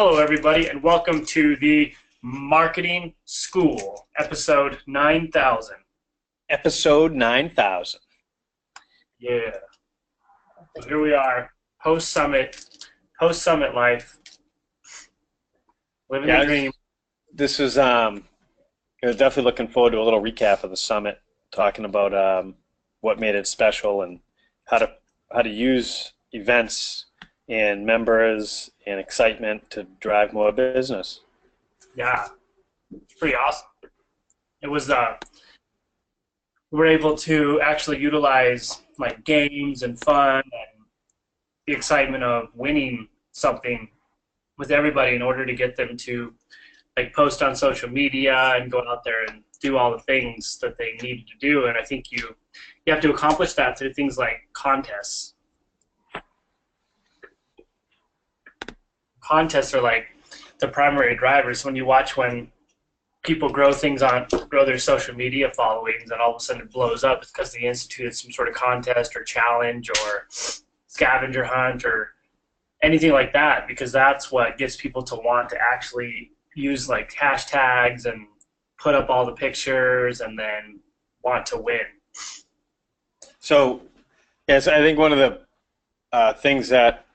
Hello, everybody, and welcome to the Marketing School, episode 9000. Episode 9000. Yeah. So here we are, post-summit life, living the Yeah, dream. this was definitely looking forward to a little recap of the summit, talking about what made it special and how to use events and members and excitement to drive more business. Yeah, it's pretty awesome. It was, we were able to actually utilize like games and fun and the excitement of winning something with everybody in order to get them to like post on social media and go out there and do all the things that they needed to do. And I think you have to accomplish that through things like contests. Contests are like the primary drivers. When you watch when people grow their social media followings and all of a sudden it blows up, it's because they instituted some sort of contest or challenge or scavenger hunt or anything like that, because that's what gets people to want to actually use like hashtags and put up all the pictures and then want to win. So, yes, I think one of the things that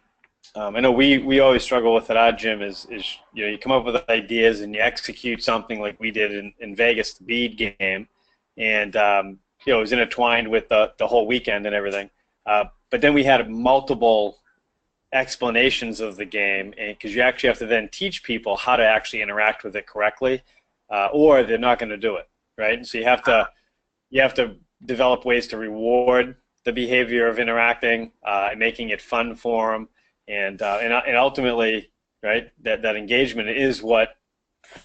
I know we always struggle with at our gym is you come up with ideas and you execute something like we did in Vegas, the bead game, and it was intertwined with the whole weekend and everything. But then we had multiple explanations of the game, because you actually have to then teach people how to actually interact with it correctly, or they're not going to do it, right? And so you have to develop ways to reward the behavior of interacting and making it fun for them. And ultimately, right, that engagement is what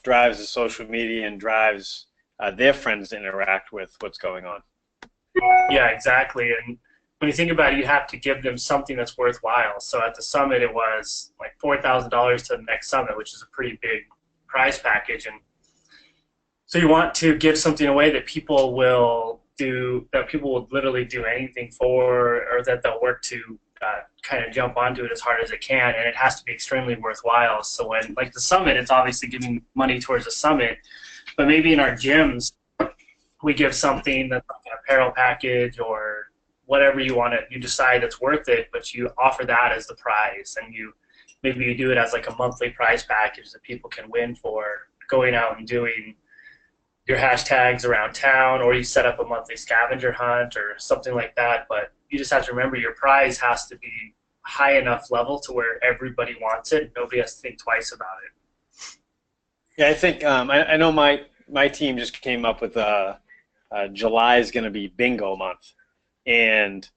drives the social media and drives their friends to interact with what's going on. Yeah, exactly. And when you think about it, you have to give them something that's worthwhile. So at the summit, it was like $4,000 to the next summit, which is a pretty big prize package. And so you want to give something away that people will literally do anything for, or that they'll work to kind of jump onto it as hard as it can, and it has to be extremely worthwhile. So when, like the summit, it's obviously giving money towards the summit, but maybe in our gyms, we give something that's like an apparel package or whatever you decide that's worth it, but you offer that as the prize, and maybe you do it as like a monthly prize package that people can win for going out and doing your hashtags around town, or you set up a monthly scavenger hunt or something like that. But you just have to remember your prize has to be high enough level to where everybody wants it. Nobody has to think twice about it. Yeah, I think I know my team just came up with July is going to be bingo month, and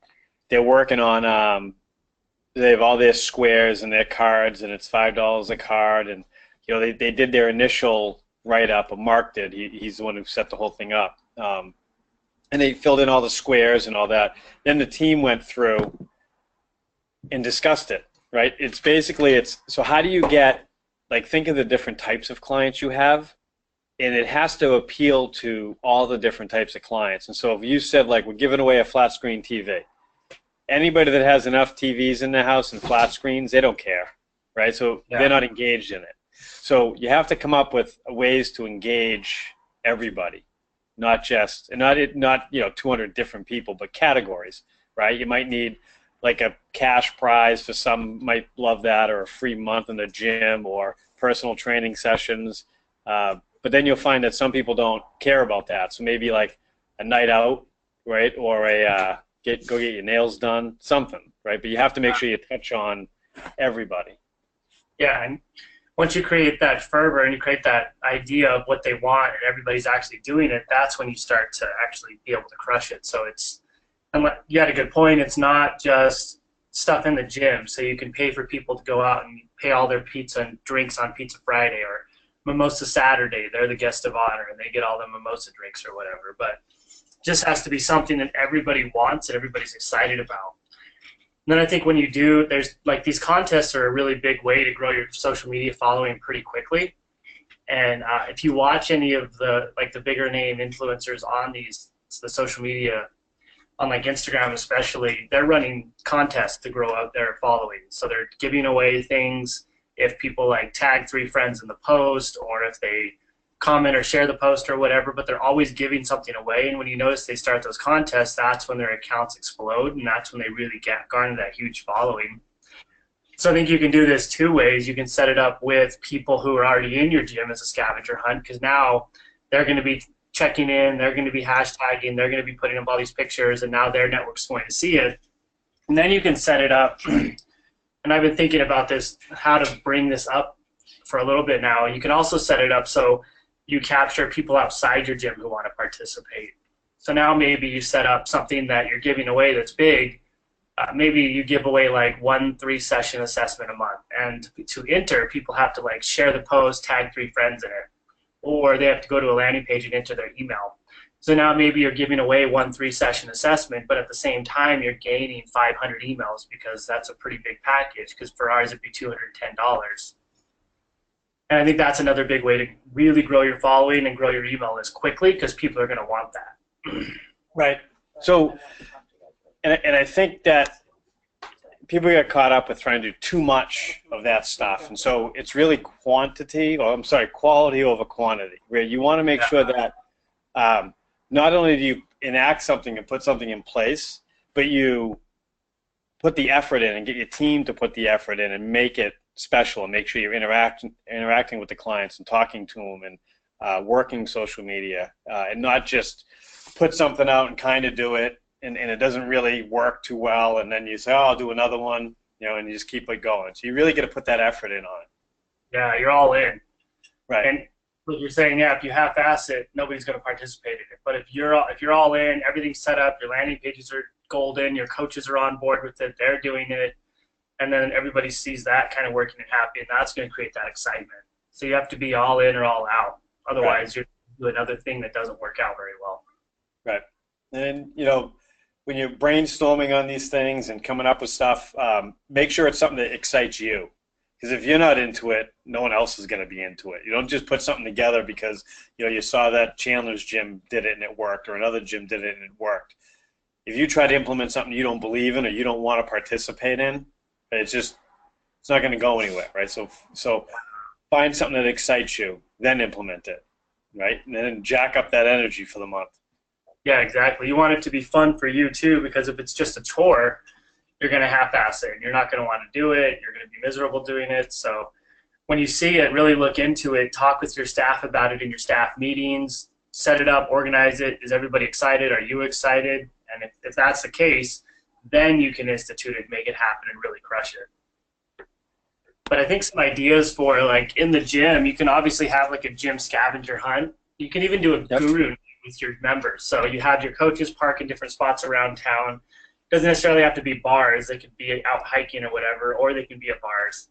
they're working on they have all their squares and their cards, and it's $5 a card, and they did their initial write-up. Mark did. He's the one who set the whole thing up, and they filled in all the squares and all that. Then the team went through and discussed it. Right? It's basically so how do you get, like, think of the different types of clients you have, and it has to appeal to all the different types of clients. And so if you said, like, we're giving away a flat screen TV, anybody that has enough TVs in their house and flat screens, they don't care, right? So they're not engaged in it. So you have to come up with ways to engage everybody, not 200 different people, but categories, right? You might need like a cash prize for some might love that, or a free month in the gym, or personal training sessions. But then you'll find that some people don't care about that. So maybe like a night out, right, or go get your nails done, something, right? But you have to make sure you touch on everybody. Yeah, and once you create that fervor and you create that idea of what they want and everybody's actually doing it, that's when you start to actually be able to crush it. So and you had a good point, it's not just stuff in the gym. So you can pay for people to go out and pay all their pizza and drinks on Pizza Friday, or Mimosa Saturday. They're the guest of honor and they get all the mimosa drinks or whatever. But it just has to be something that everybody wants and everybody's excited about. And then I think when you do, there's like these contests are a really big way to grow your social media following pretty quickly. And if you watch any of the bigger name influencers on the social media, on like Instagram especially, they're running contests to grow out their following. So they're giving away things if people like tag 3 friends in the post, or if they comment or share the post or whatever, but they're always giving something away. And when you notice they start those contests, that's when their accounts explode, and that's when they really garner that huge following. So I think you can do this 2 ways. You can set it up with people who are already in your gym as a scavenger hunt, because now they're going to be checking in, they're going to be hashtagging, they're going to be putting up all these pictures, and now their network's going to see it. And then you can set it up, and I've been thinking about this, how to bring this up for a little bit now. You can also set it up so you capture people outside your gym who want to participate. So now maybe you set up something that you're giving away that's big. Maybe you give away like 1 3-session assessment a month, and to enter, people have to like share the post, tag 3 friends in it, or they have to go to a landing page and enter their email. So now maybe you're giving away 1 3-session assessment, but at the same time you're gaining 500 emails, because that's a pretty big package, because for ours it'd be $210. And I think that's another big way to really grow your following and grow your email list quickly, because people are going to want that. Right. So, and I think that people get caught up with trying to do too much of that stuff, and so it's really quality over quantity, where you want to make sure that not only do you enact something and put something in place, but you put the effort in and get your team to put the effort in and make it special, and make sure you're interacting with the clients and talking to them and working social media, and not just put something out and kind of do it, and it doesn't really work too well, and then you say, oh, I'll do another one, and you just keep it going. So you really got to put that effort in on it. Yeah, you're all in. Right. And what you're saying, yeah, if you half-ass it, nobody's going to participate in it. But if you're all in, everything's set up, your landing pages are golden, your coaches are on board with it, they're doing it, and then everybody sees that kind of working and happy, and that's going to create that excitement. So you have to be all in or all out. Otherwise, you're doing another thing that doesn't work out very well. Right. And, when you're brainstorming on these things and coming up with stuff, make sure it's something that excites you. Because if you're not into it, no one else is going to be into it. You don't just put something together because you saw that Chandler's gym did it and it worked, or another gym did it and it worked. If you try to implement something you don't believe in or you don't want to participate in, it's not going to go anywhere, right? So find something that excites you, then implement it, right? And then jack up that energy for the month. Yeah, exactly. You want it to be fun for you too, because if it's just a chore, you're going to half-ass it, and you're not going to want to do it. You're going to be miserable doing it. So when you see it, really look into it. Talk with your staff about it in your staff meetings. Set it up, organize it. Is everybody excited? Are you excited? And if that's the case, then you can institute it, make it happen, and really crush it. But I think some ideas for, like, in the gym, you can obviously have like a gym scavenger hunt. You can even do a guru with your members. So you have your coaches park in different spots around town. Doesn't necessarily have to be bars. They could be out hiking or whatever, or they can be at bars.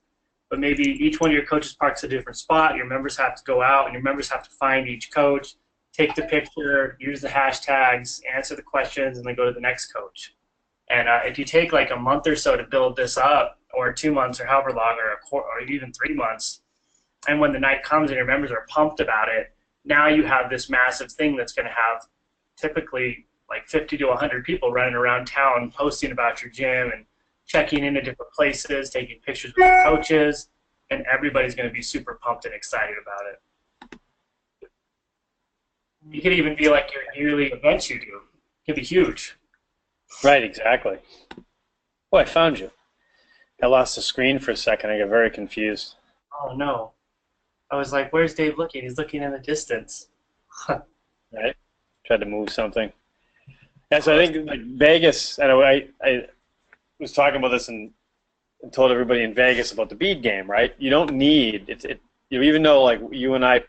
But maybe each one of your coaches parks a different spot. Your members have to go out, and your members have to find each coach, take the picture, use the hashtags, answer the questions, and then go to the next coach. And if you take like a month or so to build this up, or 2 months, or however long, or even 3 months, and when the night comes and your members are pumped about it, now you have this massive thing that's going to have typically like 50 to 100 people running around town posting about your gym and checking into different places, taking pictures with the coaches, and everybody's going to be super pumped and excited about it. You could even be like your yearly events you do. It could be huge. Right, exactly. Oh, I found you. I lost the screen for a second. I got very confused. Oh, no. I was like, where's Dave looking? He's looking in the distance. Right? Tried to move something. Yeah, so I think like Vegas, I was talking about this and told everybody in Vegas about the bead game, right? You don't need even though like you and I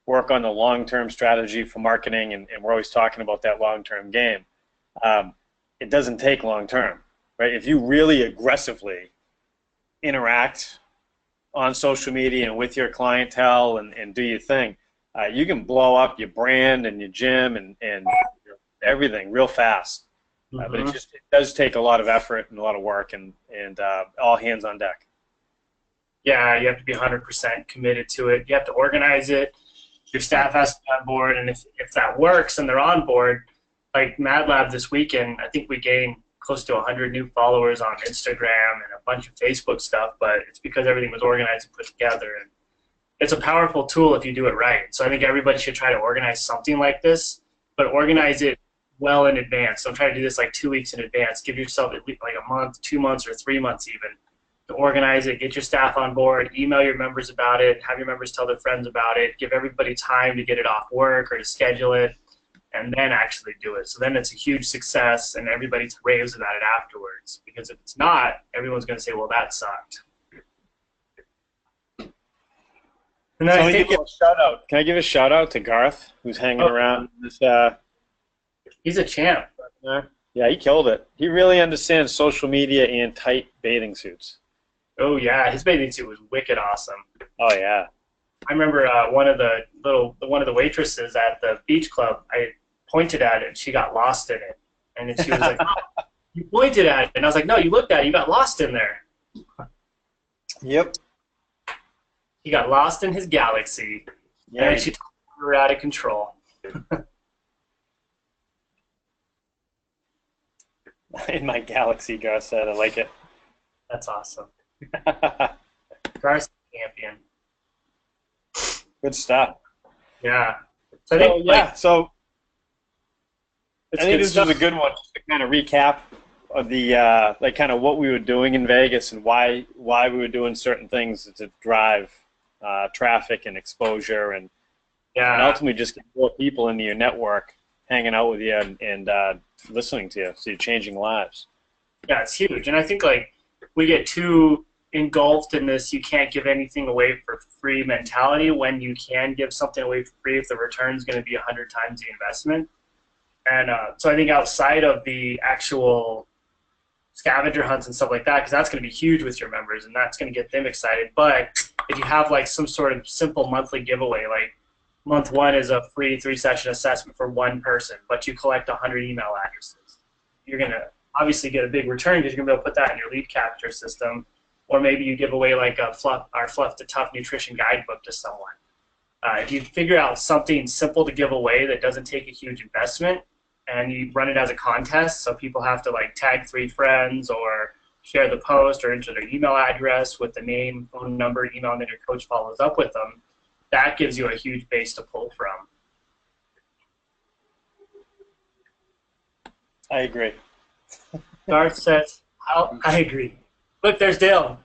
work on the long-term strategy for marketing, and we're always talking about that long-term game. It doesn't take long-term, right? If you really aggressively interact on social media and with your clientele and do your thing, you can blow up your brand and your gym and everything real fast. But it does take a lot of effort and a lot of work and all hands on deck. Yeah, you have to be 100% committed to it. You have to organize it. Your staff has to be on board, and if that works and they're on board, like Mad Lab this weekend, I think we gained close to 100 new followers on Instagram and a bunch of Facebook stuff, but it's because everything was organized and put together. And it's a powerful tool if you do it right. So I think everybody should try to organize something like this, but organize it well in advance. Don't try to do this like 2 weeks in advance. Give yourself at least like a month, 2 months, or 3 months even to organize it. Get your staff on board. Email your members about it. Have your members tell their friends about it. Give everybody time to get it off work or to schedule it, and then actually do it. So then it's a huge success, and everybody raves about it afterwards. Because if it's not, everyone's going to say, well, that sucked. And then I think give a shout out. Can I give a shout out to Garth, who's hanging around this? He's a champ. Yeah, he killed it. He really understands social media and tight bathing suits. Oh yeah, his bathing suit was wicked awesome. Oh yeah. I remember one of the waitresses at the beach club. I pointed at it, and she got lost in it. And then she was like, oh, "You pointed at it," and I was like, "No, you looked at it. You got lost in there." Yep. He got lost in his galaxy, and she told me we were out of control. In my galaxy, Garth said. I like it. That's awesome. Garth's champion. Good stuff. Yeah. So I think, so it's I think good this stuff. was a good one just to kind of recap of the like kind of what we were doing in Vegas and why we were doing certain things to drive traffic and exposure and ultimately just get more people into your network hanging out with you and listening to you, so you're changing lives. Yeah, it's huge. And I think like we get too engulfed in this you can't give anything away for free mentality when you can give something away for free if the return is going to be 100 times the investment. And so I think outside of the actual scavenger hunts and stuff like that, because that's going to be huge with your members and that's going to get them excited. But if you have like some sort of simple monthly giveaway, like month 1 is a free 3-session assessment for one person, but you collect 100 email addresses, you're going to obviously get a big return because you're going to be able to put that in your lead capture system. Or maybe you give away like our Fluff to Tough Nutrition Guidebook to someone. If you figure out something simple to give away that doesn't take a huge investment, and you run it as a contest, so people have to like tag 3 friends or share the post or enter their email address with the name, phone number, email, and then your coach follows up with them, that gives you a huge base to pull from. I agree. Garth says, I agree. Look, there's Dale.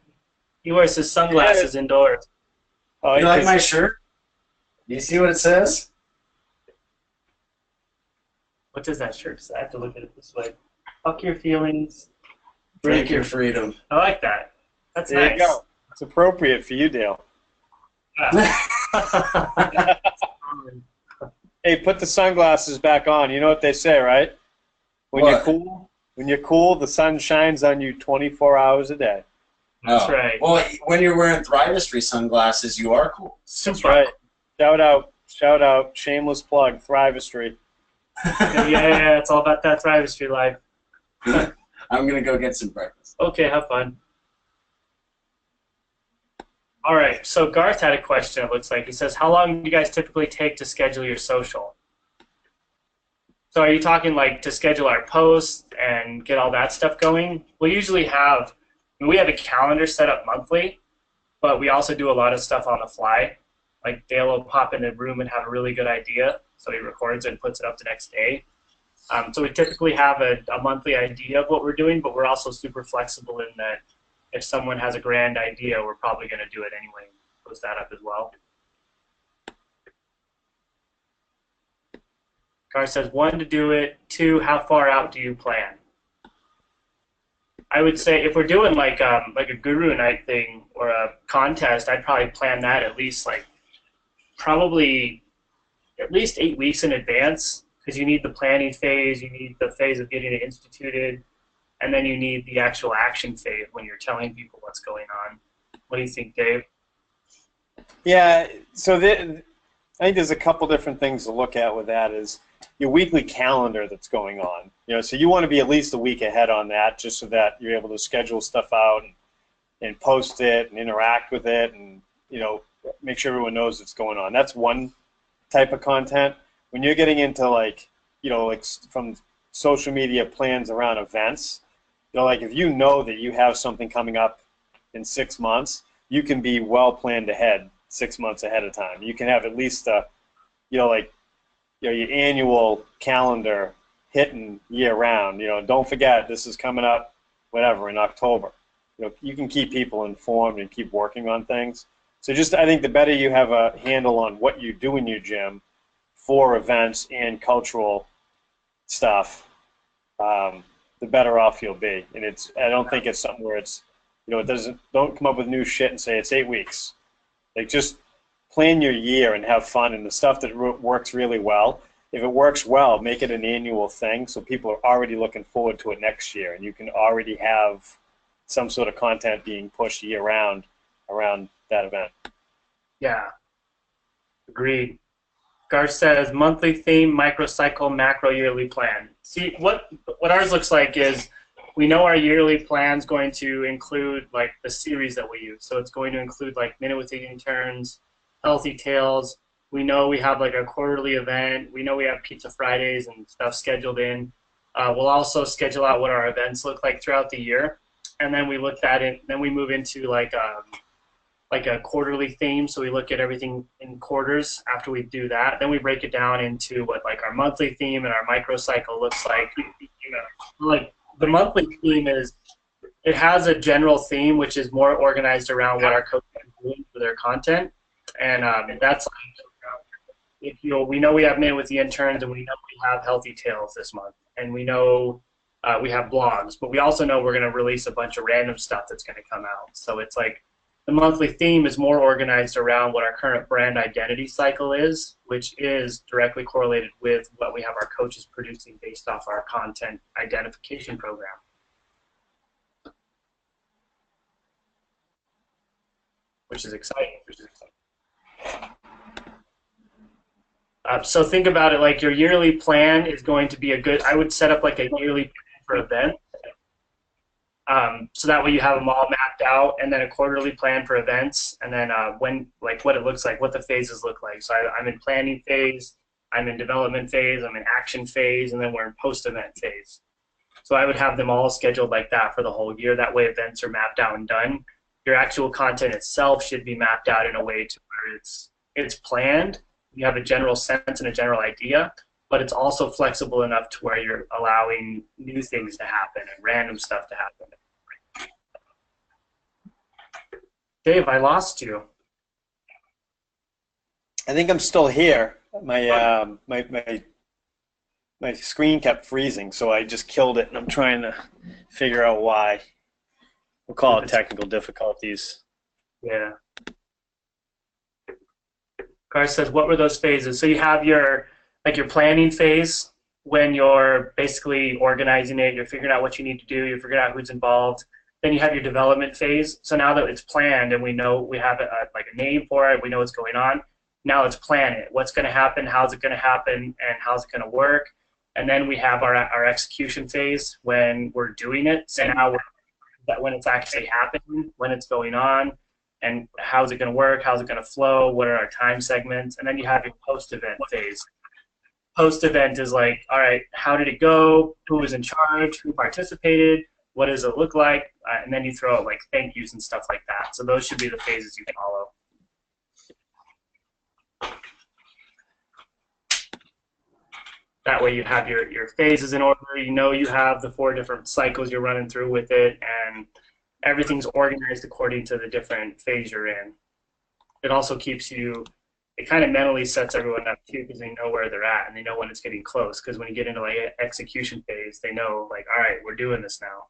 He wears his sunglasses indoors. Oh, you like my shirt? Do you see what it says? What does that shirt say? I have to look at it this way. Fuck your feelings. Break your freedom. I like that. That's there nice. You go. It's appropriate for you, Dale. Yeah. Hey, put the sunglasses back on. You know what they say, right? When you're cool, the sun shines on you 24 hours a day. That's right. Well, when you're wearing Thrivistry sunglasses, you are cool. That's right. Shout out, shameless plug, Thrivistry. Yeah, it's all about that Thrivistry life. I'm gonna go get some breakfast. Okay, have fun. All right, so Garth had a question, it looks like. He says, how long do you guys typically take to schedule your social? So are you talking like to schedule our posts and get all that stuff going? We usually have, we have a calendar set up monthly, but we also do a lot of stuff on the fly. Like Dale will pop in the room and have a really good idea, so he records it and puts it up the next day. So we typically have a monthly idea of what we're doing, but we're also super flexible in that if someone has a grand idea, we're probably going to do it anyway. Post that up as well. Gar says, 1, to do it. 2, how far out do you plan? I would say if we're doing like a guru night thing or a contest, I'd probably plan that at least probably at least 8 weeks in advance, because you need the planning phase, you need the phase of getting it instituted, and then you need the actual action phase when you're telling people what's going on. What do you think, Dave? Yeah, so I think there's a couple different things to look at with that is your weekly calendar that's going on. So you want to be at least a week ahead on that, just so that you're able to schedule stuff out and post it and interact with it and, make sure everyone knows what's going on. That's one type of content. When you're getting into from social media plans around events, You know, like if you know that you have something coming up in 6 months, you can be well planned ahead 6 months ahead of time. You can have at least your annual calendar hitting year round. You know, don't forget this is coming up, whatever, in October. You know, you can keep people informed and keep working on things. So I think the better you have a handle on what you do in your gym for events and cultural stuff, the better off you'll be. And I don't think it's something where it's, you know, don't come up with new shit and say it's 8 weeks. Like, just plan your year and have fun, and the stuff that works really well, if it works well, make it an annual thing so people are already looking forward to it next year, and you can already have some sort of content being pushed year round around that event. Yeah, agreed. Garth says monthly theme, microcycle, macro yearly plan. See, what ours looks like is we know our yearly plan's going to include like the series that we use. So it's going to include like Minute with the Interns, Healthy Tales. We know we have like a quarterly event. We know we have Pizza Fridays and stuff scheduled in. We'll also schedule out what our events look like throughout the year, and then we look at it. Then we move into like a quarterly theme. So we look at everything in quarters. After we do that, then we break it down into what like our monthly theme and our microcycle looks like. Like the monthly theme it has a general theme which is more organized around what our coaches are doing for their content, and that's like, we know we have Minute with the Interns, and we know we have Healthy Tales this month, and we know we have blogs, but we also know we're going to release a bunch of random stuff that's going to come out. So it's like the monthly theme is more organized around what our current brand identity cycle is, which is directly correlated with what we have our coaches producing based off our content identification program. Which is exciting. So think about it like your yearly plan is going to be I would set up like a yearly plan for events. So that way you have them all mapped out, and then a quarterly plan for events, and then what it looks like, what the phases look like. So I'm in planning phase, I'm in development phase, I'm in action phase, and then we're in post-event phase. So I would have them all scheduled like that for the whole year. That way events are mapped out and done. Your actual content itself should be mapped out in a way to where it's planned. You have a general sense and a general idea, but it's also flexible enough to where you're allowing new things to happen and random stuff to happen. Dave, I lost you. I think I'm still here. My my screen kept freezing, so I just killed it, and I'm trying to figure out why. We'll call it technical difficulties. Yeah. Garth says, what were those phases? So you have your planning phase when you're basically organizing it, you're figuring out what you need to do, you're figuring out who's involved. Then you have your development phase. So now that it's planned and we know we have a name for it, we know what's going on, now let's plan it. What's going to happen, how's it going to happen, and how's it going to work? And then we have our execution phase when we're doing it. So now when it's actually happening, when it's going on, and how's it going to work, how's it going to flow, what are our time segments, and then you have your post-event phase. Post-event is like, all right, how did it go, who was in charge, who participated, what does it look like, and then you throw out like thank yous and stuff like that. So those should be the phases you follow. That way you have your phases in order, you know you have the 4 different cycles you're running through with it, and everything's organized according to the different phase you're in. It also keeps you, it kind of mentally sets everyone up too, because they know where they're at and they know when it's getting close, because when you get into like execution phase, they know like, all right, we're doing this now.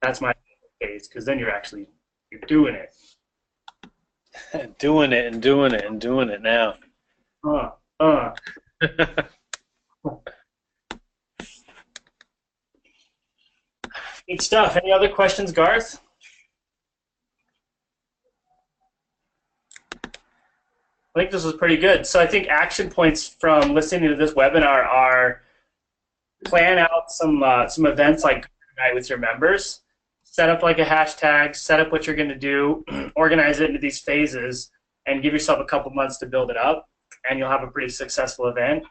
That's my phase, because then you're doing it. Doing it and doing it and doing it now. Good stuff. Any other questions, Garth? I think this was pretty good. So I think action points from listening to this webinar are plan out some events like Night with your members. Set up like a hashtag, set up what you're going to do, organize it into these phases, and give yourself a couple months to build it up, and you'll have a pretty successful event.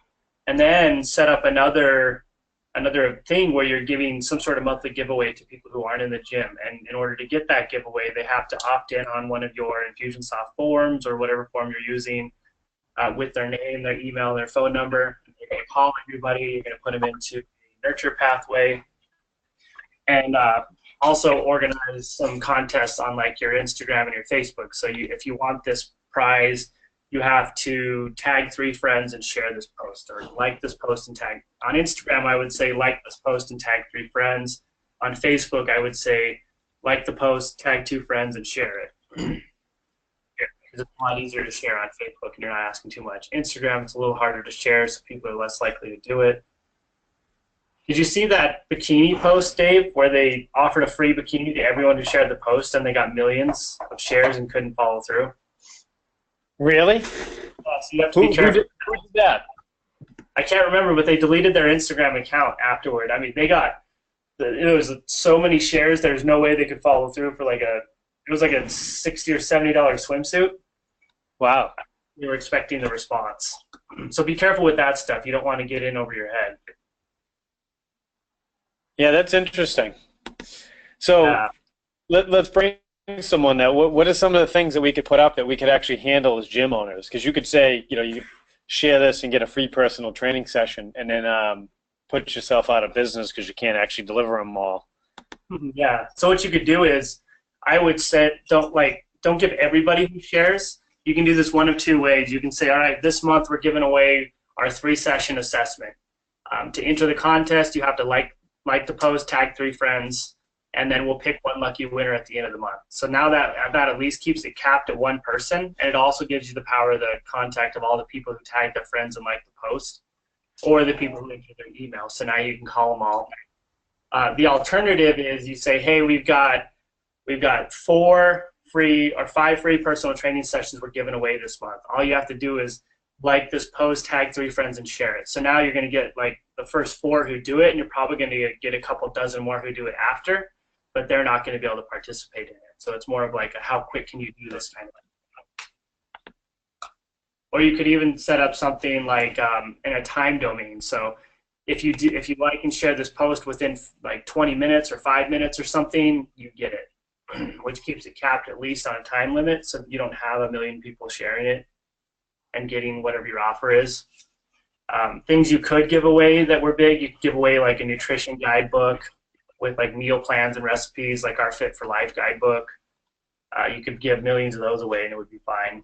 and then set up another thing where you're giving some sort of monthly giveaway to people who aren't in the gym. And in order to get that giveaway, they have to opt in on one of your Infusionsoft forms or whatever form you're using with their name, their email, their phone number. You're going to call everybody. You're going to put them into a nurture pathway. And also organize some contests on like your Instagram and your Facebook. So if you want this prize, you have to tag 3 friends and share this post, or like this post and tag. On Instagram, I would say like this post and tag 3 friends. On Facebook, I would say like the post, tag 2 friends, and share it. Because it's a lot easier to share on Facebook and you're not asking too much. Instagram, it's a little harder to share, so people are less likely to do it. Did you see that bikini post, Dave, where they offered a free bikini to everyone who shared the post, and they got millions of shares and couldn't follow through? Really? Yeah, so you have to be careful. Who did that? I can't remember, but they deleted their Instagram account afterward. I mean, it was so many shares. There's no way they could follow through for it was like a $60 or $70 swimsuit. Wow. We were expecting the response. So be careful with that stuff. You don't want to get in over your head. Yeah, that's interesting. So let's bring someone that. What are some of the things that we could put up that we could actually handle as gym owners? Because you could say, you share this and get a free personal training session, and then put yourself out of business because you can't actually deliver them all. Yeah. So what you could do is, I would say, don't give everybody who shares. You can do this one of 2 ways. You can say, all right, this month we're giving away our 3-session assessment. To enter the contest, you have to like the post, tag 3 friends, and then we'll pick one lucky winner at the end of the month. So now that at least keeps it capped at 1 person, and it also gives you the power of the contact of all the people who tag their friends and like the post, or the people who enter their email. So now you can call them all. The alternative is you say, hey, we've got 4 free or 5 free personal training sessions we're giving away this month. All you have to do is like this post, tag 3 friends, and share it. So now you're going to get like the first 4 who do it, and you're probably going to get a couple dozen more who do it after, but they're not going to be able to participate in it. So it's more of like how quick can you do this kind of thing. Or you could even set up something like in a time domain. So if you like and share this post within like 20 minutes or 5 minutes or something, you get it, which keeps it capped at least on a time limit, so you don't have 1 million people sharing it and getting whatever your offer is. Things you could give away that were big, you could give away like a nutrition guidebook with like meal plans and recipes, like our Fit for Life guidebook. You could give millions of those away and it would be fine.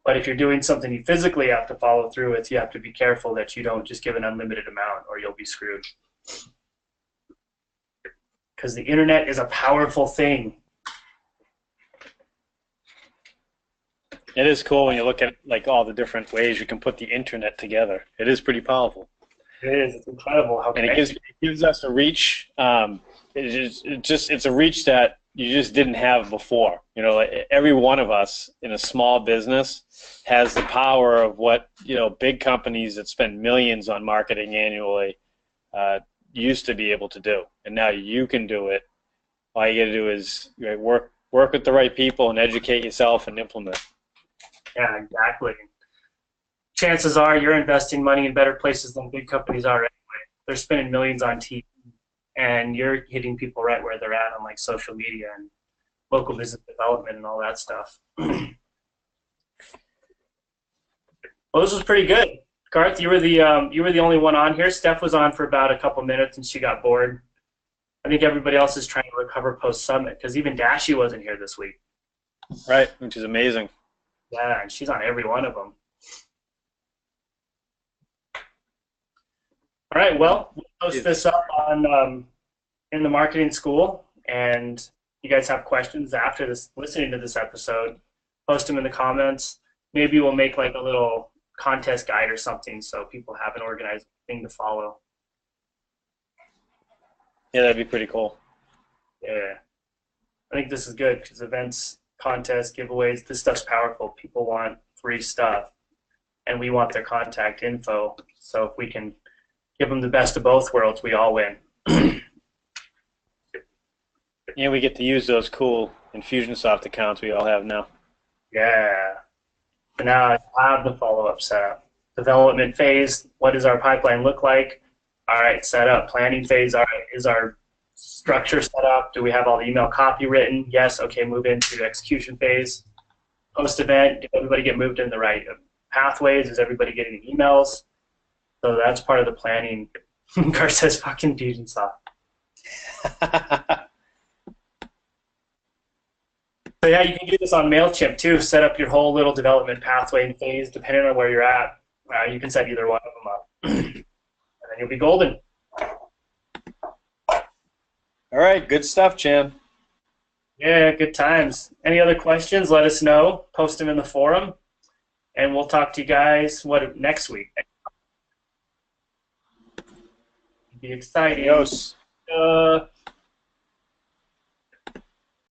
But if you're doing something you physically have to follow through with, you have to be careful that you don't just give an unlimited amount or you'll be screwed. Because the internet is a powerful thing. It is cool when you look at like all the different ways you can put the internet together. It is pretty powerful. It is. It's incredible how. And it gives us a reach. It's a reach that you just didn't have before. Every one of us in a small business has the power of what big companies that spend millions on marketing annually used to be able to do, and now you can do it. All you got to do is work with the right people and educate yourself and implement. Yeah, exactly. Chances are you're investing money in better places than big companies are anyway. They're spending millions on TV, and you're hitting people right where they're at on like social media and local business development and all that stuff. Well, this was pretty good. Garth, you were the only one on here. Steph was on for about a couple minutes and she got bored. I think everybody else is trying to recover post-summit because even Dashi wasn't here this week. Right, which is amazing. Yeah, and she's on every one of them. All right, well, we'll post this up on in the marketing school, and you guys have questions after this, listening to this episode, post them in the comments. Maybe we'll make like a little contest guide or something so people have an organized thing to follow. Yeah, that'd be pretty cool. Yeah. I think this is good because events, contests, giveaways, this stuff's powerful. People want free stuff, and we want their contact info. So if we can give them the best of both worlds, we all win. Yeah, we get to use those cool Infusionsoft accounts we all have now. Yeah. And now I have the follow-up set up. development phase. What does our pipeline look like? All right, set up. Planning phase. All right, is our structure set up? Do we have all the email copy written? Yes. Okay, move into execution phase. Post-event, did everybody get moved in the right pathways? Is everybody getting the emails? So that's part of the planning. Gar says, fucking Fusionsoft. So yeah, you can do this on MailChimp too. Set up your whole little development pathway and phase, depending on where you're at. You can set either one of them up. And then you'll be golden. All right, good stuff, Chan. Yeah, good times. Any other questions, let us know. Post them in the forum. And we'll talk to you guys next week. It'll be exciting. Adios.